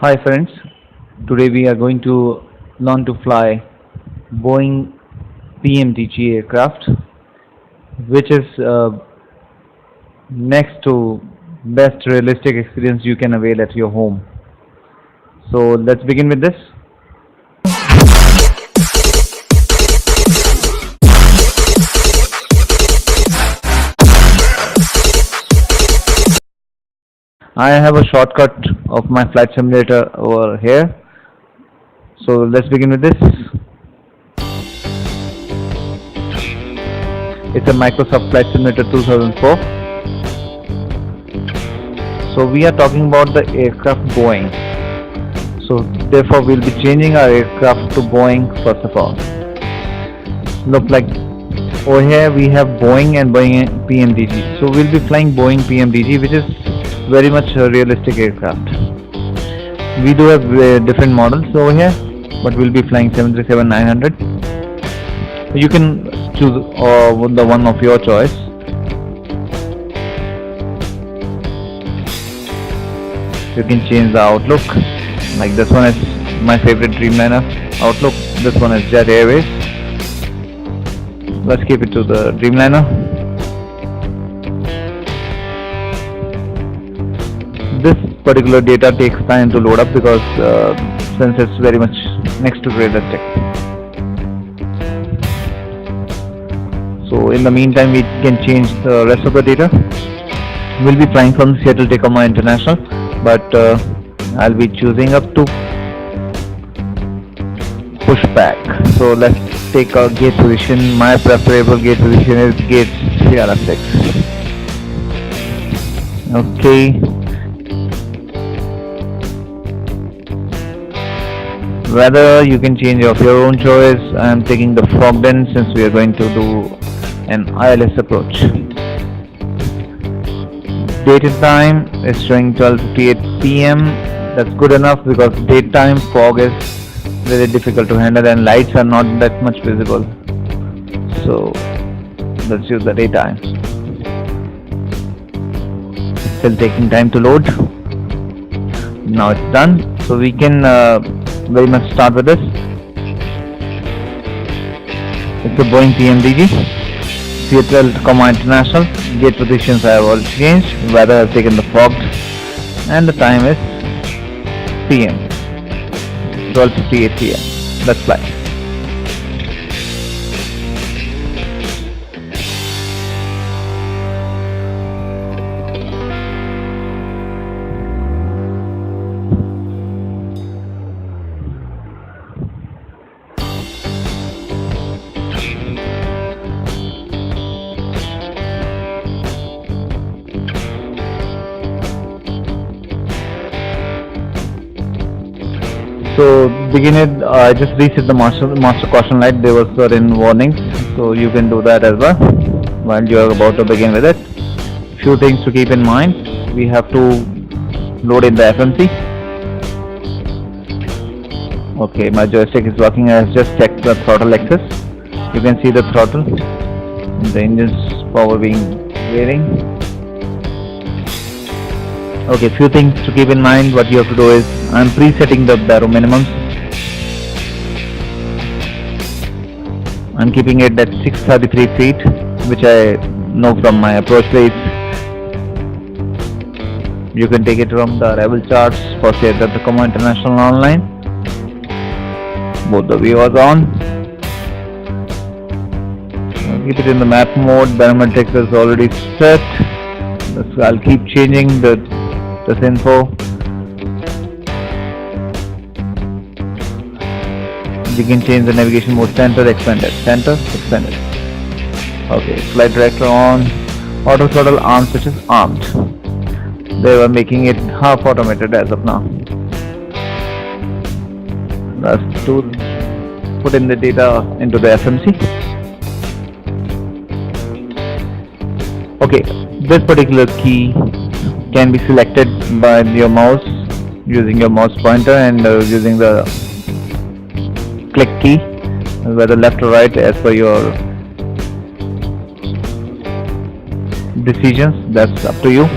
Hi friends, today we are going to learn to fly Boeing PMDG aircraft, which is next to best realistic experience you can avail at your home. So let's begin with this. I have a shortcut of my flight simulator over here. So let's begin with this. It's a Microsoft Flight Simulator 2004. So we are talking about the aircraft Boeing. So therefore we'll be changing our aircraft to Boeing first of all. Look, like over here we have Boeing and Boeing PMDG. So we'll be flying Boeing PMDG, which is very much a realistic aircraft. We do have different models over here, but we'll be flying 737-900. You can choose the one of your choice. You can change the outlook. Like this one is my favorite Dreamliner outlook. This one is Jet Airways. Let's keep it to the Dreamliner. This particular data takes time to load up because since it's very much next to realistic. So in the meantime we can change the rest of the data. We'll be flying from Seattle Tacoma International, but I'll be choosing up to pushback. So let's take our gate position. My preferable gate position is gate Sierra 6. Okay. Weather you can change of your own choice. I am taking the fogged in since we are going to do an ILS approach. Date and time is showing 12:58 p.m. That's good enough because daytime fog is very difficult to handle and lights are not that much visible. So let's use the daytime. Still taking time to load. Now it's done. So we can very much start with this. It's a Boeing PMDG, Seattle Tacoma International. Gate positions I have already changed. Weather I have taken the fogged, and the time is PM, 12:58 PM. Let's fly. So begin it. I just reset the master caution light. There was certain warnings, so you can do that as well while you are about to begin with it. Few things to keep in mind. We have to load in the FMC. Okay, my joystick is working. I have just checked the throttle axis. You can see the throttle, the engine's power being varying. Okay, few things to keep in mind. What you have to do is I'm presetting the baro minimums. I'm keeping it at 633 feet, which I know from my approach rates. You can take it from the arrival charts for Seattle Tacoma International online. Both the viewers on. I'll keep it in the map mode. Barometrics is already set. I'll keep changing this info. You can change the navigation mode. Center expanded. Okay, flight director on. Auto throttle arm switch is armed. They were making it half automated as of now. That's to put in the data into the FMC. Okay, this particular key can be selected by your mouse using your mouse pointer and using the click key, whether left or right as per your decisions. That's up to you.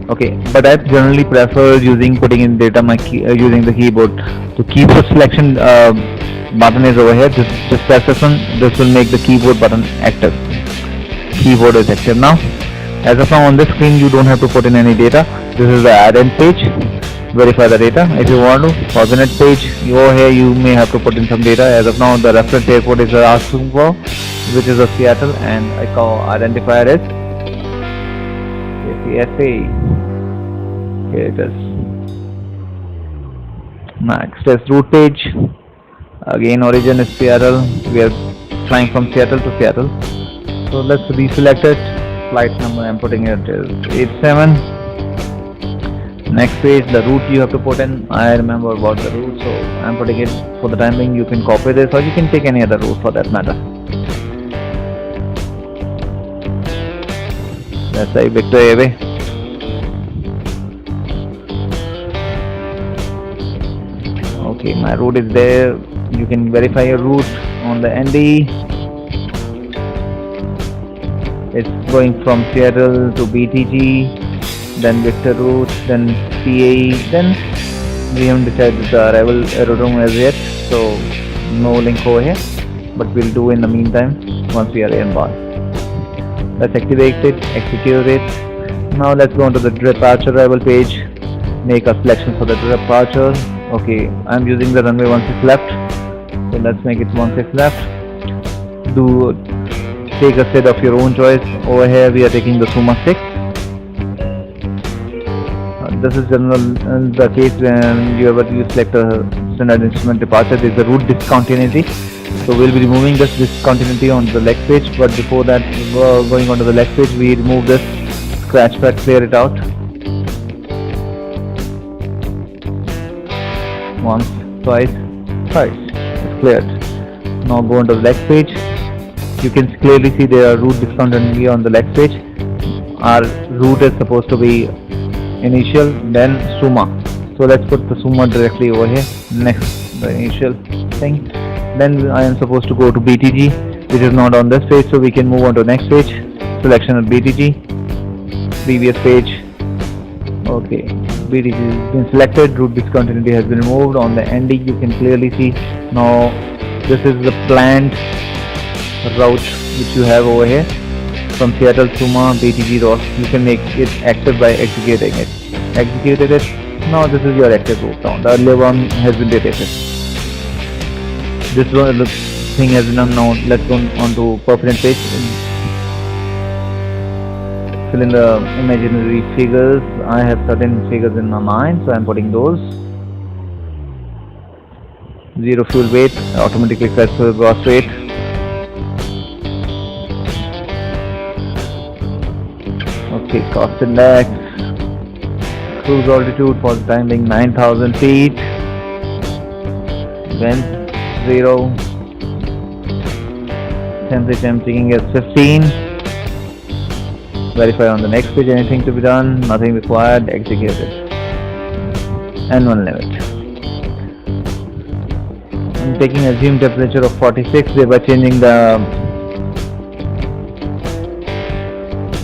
Okay, but I generally prefer putting in data using the keyboard. So keyboard selection button is over here. Just press this one. This will make the keyboard button active. Keyboard is active now. As of now on this screen, you don't have to put in any data. This is the add-in page. Verify the data. If you want to, alternate page, over here you may have to put in some data. As of now, the reference airport is asking for, which is of Seattle, and I call identifier as KSEA. Here it is. Next is route page. Again, origin is Seattle. We are flying from Seattle to Seattle. So let's reselect it. Flight number I'm putting it is 87. Next page, the route you have to put in. I remember about the route, so I'm putting it for the time being. You can copy this or you can take any other route for that matter. Let's say Victor Airway. Okay, my route is there. You can verify your route on the ND. It's going from Seattle to BTG, then Victor route, then CAE, then we haven't decided the arrival aerodrome as yet, so no link over here, but we'll do in the meantime once we are inbound. Let's activate it, execute it. Now let's go into the departure arrival page, make a selection for the departure. Okay, I'm using the runway 16 left, so let's make it 16 left. Take a set of your own choice. Over here we are taking the Suma 6. This is the case when you select a standard instrument departure. There is a route discontinuity, so we'll be removing this discontinuity on the leg page, but before that, going on to the leg page, we remove this scratch pad, clear it out. Once, twice, thrice. It's cleared. Now go on to the leg page. You can clearly see there are route discontinuity on the leg page. Our route is supposed to be initial, then Suma. So let's put the Suma directly over here. Next, the initial thing. Then I am supposed to go to BTG, which is not on this page, so we can move on to the next page. Selection of BTG. Previous page. Okay, BTG has been selected. Route discontinuity has been removed. On the ND, you can clearly see now this is the planned route which you have over here from Seattle Suma BTG route. You can make it active by executing it. Executed it. Now this is your active route now. The earlier one has been deleted. This one, the thing has been done. Now let's go on to permanent page. Fill in the imaginary figures. I have certain figures in my mind, so I'm putting those. Zero fuel weight, automatically sets the gross weight. Okay, cost index, cruise altitude for the time being 9,000 feet, wind 0, temperature I'm taking as 15. Verify on the next page. Anything to be done? Nothing required. Executed. And one limit. I'm taking assumed temperature of 46, thereby changing the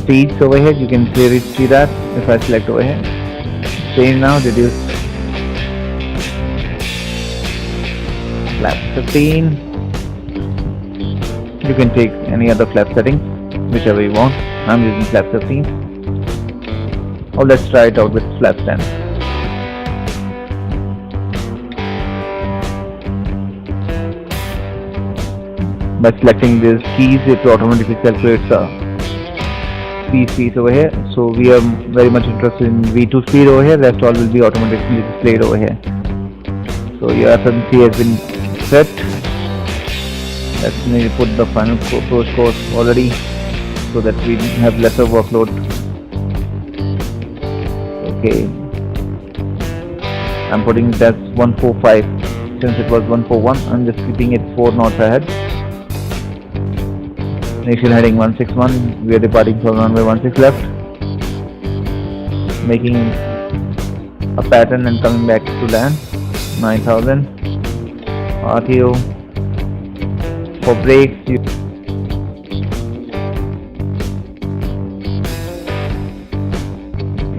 speeds over here. You can clearly see that if I select over here. Change now, reduce flap 15. You can take any other flap setting, whichever you want. I'm using flap 15. Or let's try it out with flap 10. By selecting these keys, it automatically calculates the speed over here. So we are very much interested in V2 speed over here. Rest all will be automatically displayed over here. So your FMC has been set. Let's maybe put the final approach course already, so that we have lesser workload. Okay, I'm putting it as 145. Since it was 141, I'm just keeping it 4 knots ahead. Initial heading 161. We are departing from runway 16 left, making a pattern and coming back to land. 9,000 RTO. For brakes, you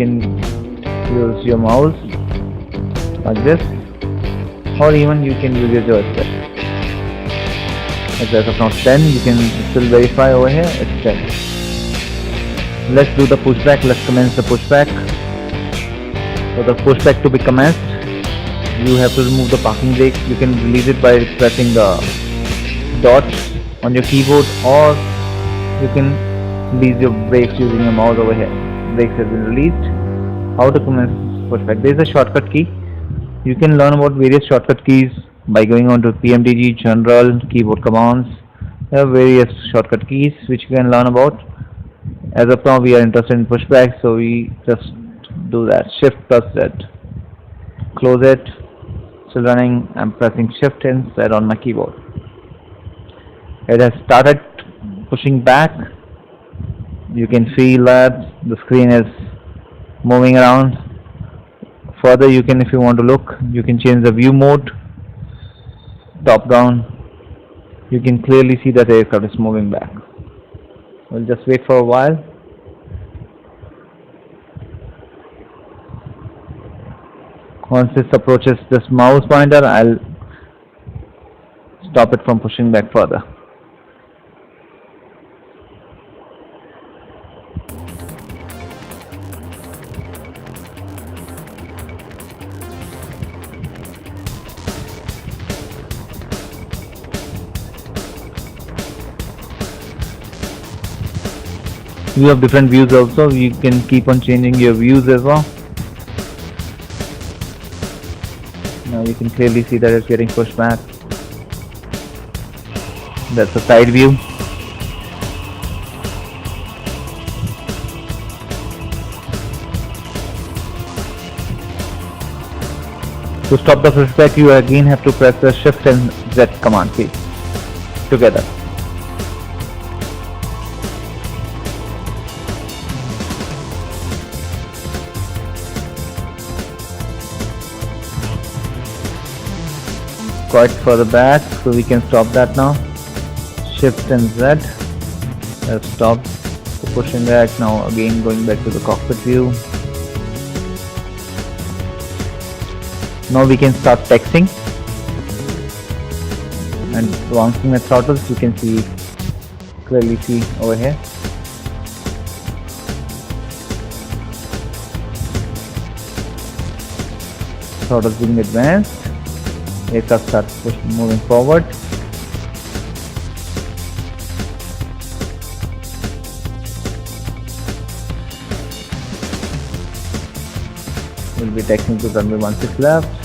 can use your mouse like this, or even you can use your joystick. As of now 10, you can still verify over here, it's 10. Let's do the pushback. Let's commence the pushback. For the pushback to be commenced, you have to remove the parking brake. You can release it by pressing the dots on your keyboard, or you can release your brakes using your mouse over here. Brakes have been released. How to commence pushback? There is a shortcut key. You can learn about various shortcut keys by going on to PMDG, General, Keyboard Commands. There are various shortcut keys which you can learn about. As of now, we are interested in pushback, so we just do that. Shift plus Z. Close it. Still running. I'm pressing Shift and Z on my keyboard. It has started pushing back. You can feel that the screen is moving around. Further, you can, if you want to look, you can change the view mode, top down. You can clearly see that the aircraft is moving back. We'll just wait for a while. Once this approaches this mouse pointer, I'll stop it from pushing back further. You have different views also. You can keep on changing your views as well. Now you can clearly see that it's getting pushed back. That's the side view. To stop the pushback, you again have to press the Shift and Z command key together. Quite further back, so we can stop that now. Shift and Z. Let's stop the pushing back. Now again going back to the cockpit view. Now we can start texting and advancing the throttles. You can clearly see over here. Throttles being advanced. Aircraft starts moving forward. We'll be taxiing to runway 16 left.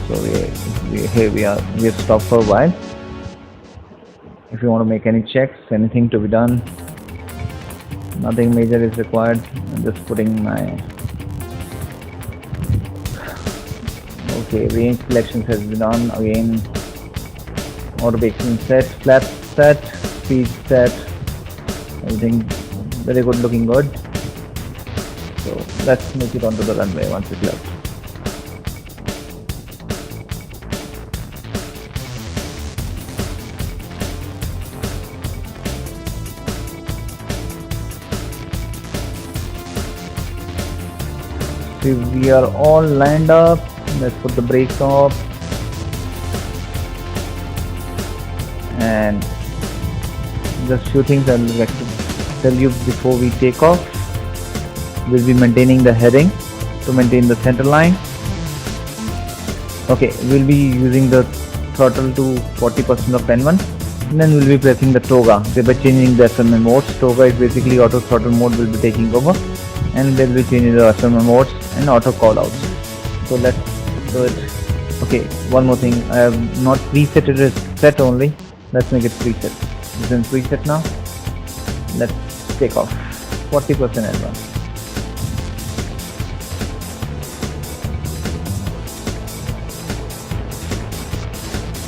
So we have stopped for a while. If you want to make any checks, anything to be done, nothing major is required. I'm just putting my range selections has been done. Again, auto braking set, flaps set, speed set, everything very good, looking good. So let's make it onto the runway once it's left. We are all lined up. Let's put the brakes off, and just few things I would like to tell you before we take off. We'll be maintaining the heading to maintain the center line. Okay, we'll be using the throttle to 40% of N1, and then we'll be pressing the toga, thereby changing the FMC modes. Toga is basically auto throttle mode will be taking over, and then we'll change the FMC modes and auto call outs. So let's do it. Okay, one more thing, I have not preset it as set only. Let's make it preset. It's in preset now. Let's take off 40% advance.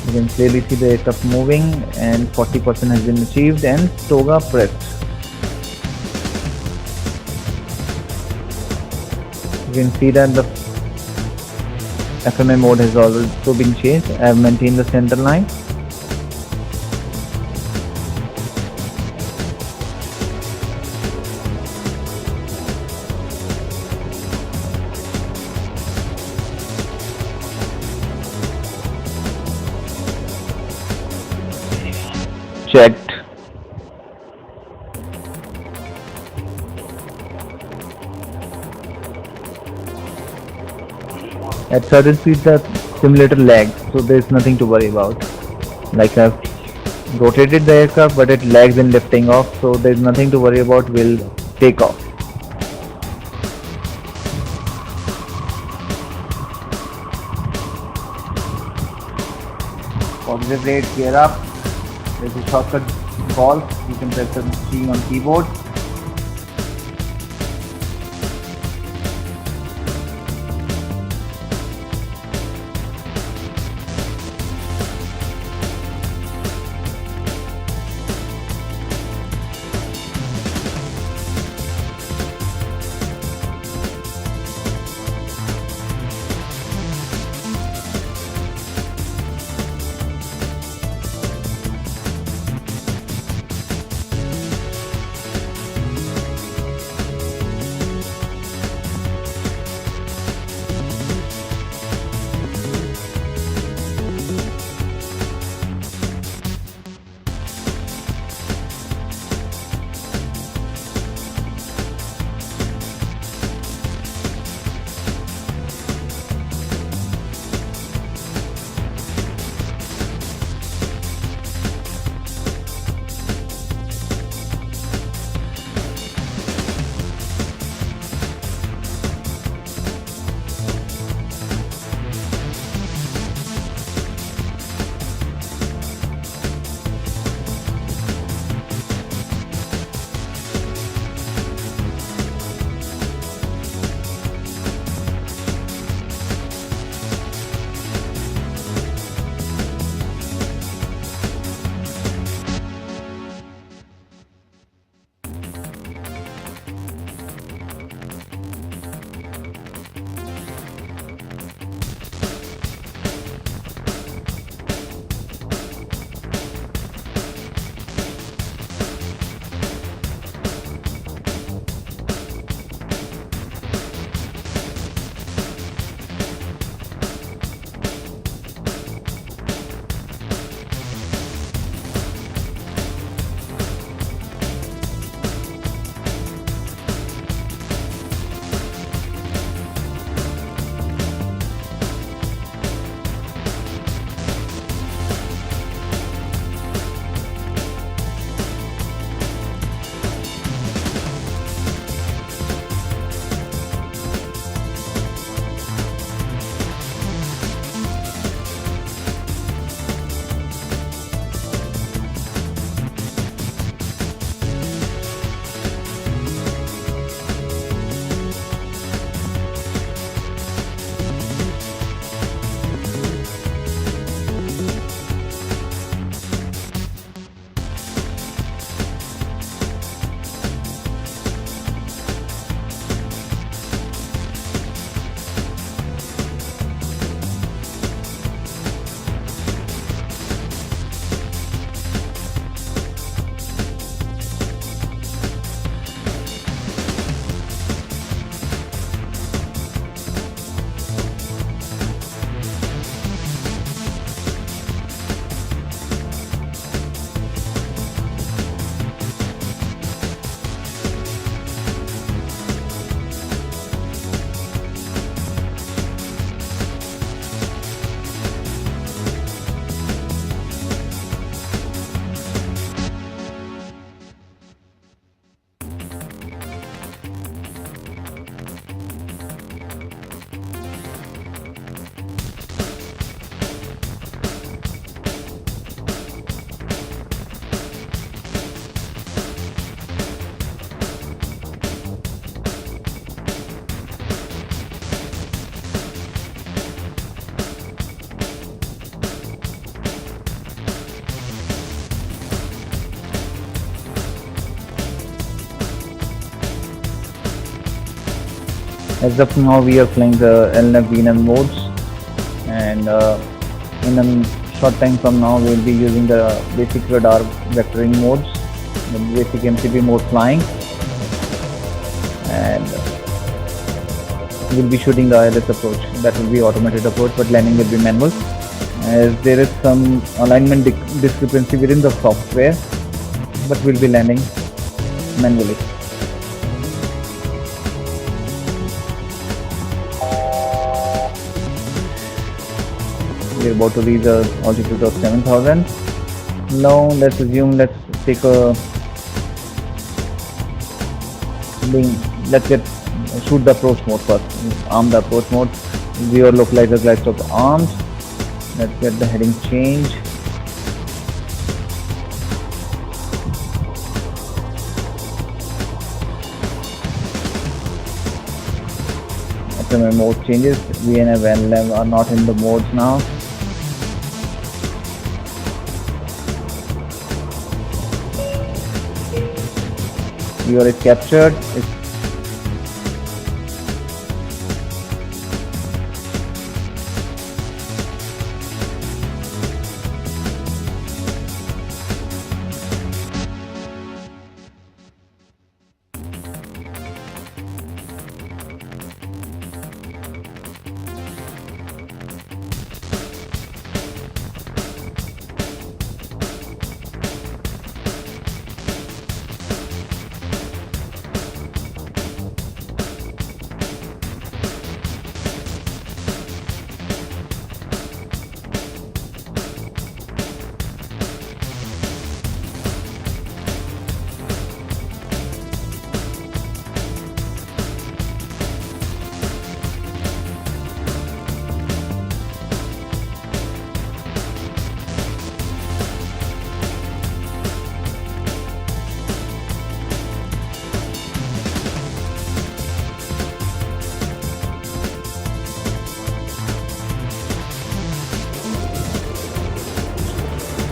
You can clearly see the aircraft moving, and 40% has been achieved, and toga pressed. You can see that the FMA mode has also been changed. I have maintained the center line. Checked. At certain speeds the simulator lags, so there is nothing to worry about. Like I've rotated the aircraft but it lags in lifting off, so there is nothing to worry about. We'll take off. Positive rate, gear up. There's a shortcut call. You can press the key on keyboard. As of now, we are flying the LNAV VNAV modes, and in a short time from now, we will be using the basic radar vectoring modes, the basic MCP mode flying, and we'll be shooting the ILS approach. That will be automated approach, but landing will be manual, as there is some alignment discrepancy within the software, but we'll be landing manually. We're about to reach the altitude of 7,000. Now let's take a shoot the approach mode first. Arm the approach mode. Viewer localizer gyroscope armed. Let's get the heading change. After my mode changes, VNAV and LNAV are not in the modes now. Viewer is captured.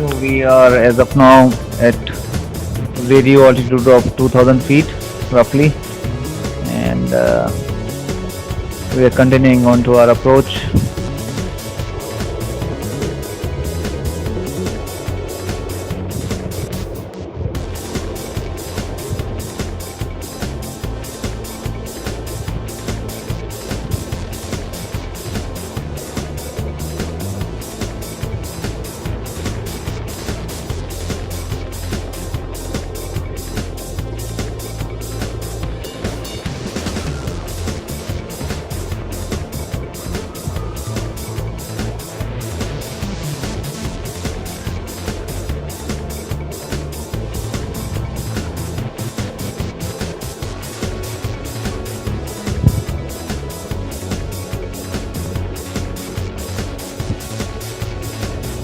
So we are as of now at radio altitude of 2000 feet roughly, and we are continuing on to our approach.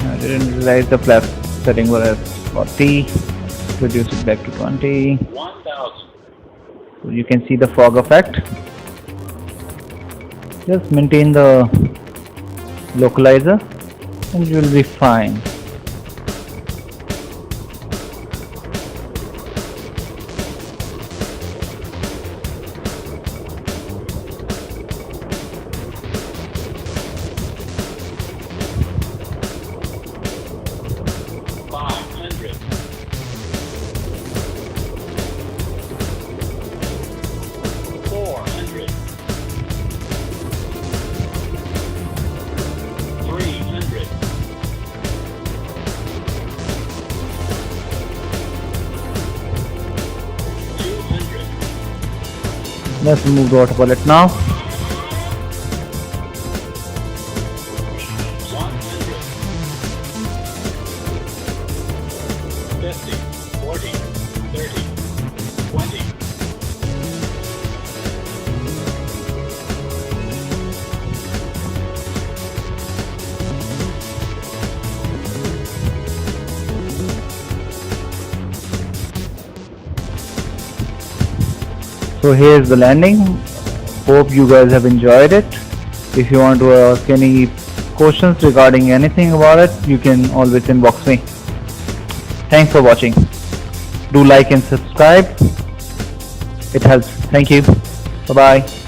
I didn't realize the flap setting was at 40. Reduce it back to 20. 1000. So you can see the fog effect. Just maintain the localizer and you will be fine. Let's move the autopilot now. 50, 40, 30, 20. So here's the landing. Hope you guys have enjoyed it. If you want to ask any questions regarding anything about it, you can always inbox me. Thanks for watching. Do like and subscribe. It helps. Thank you. Bye bye.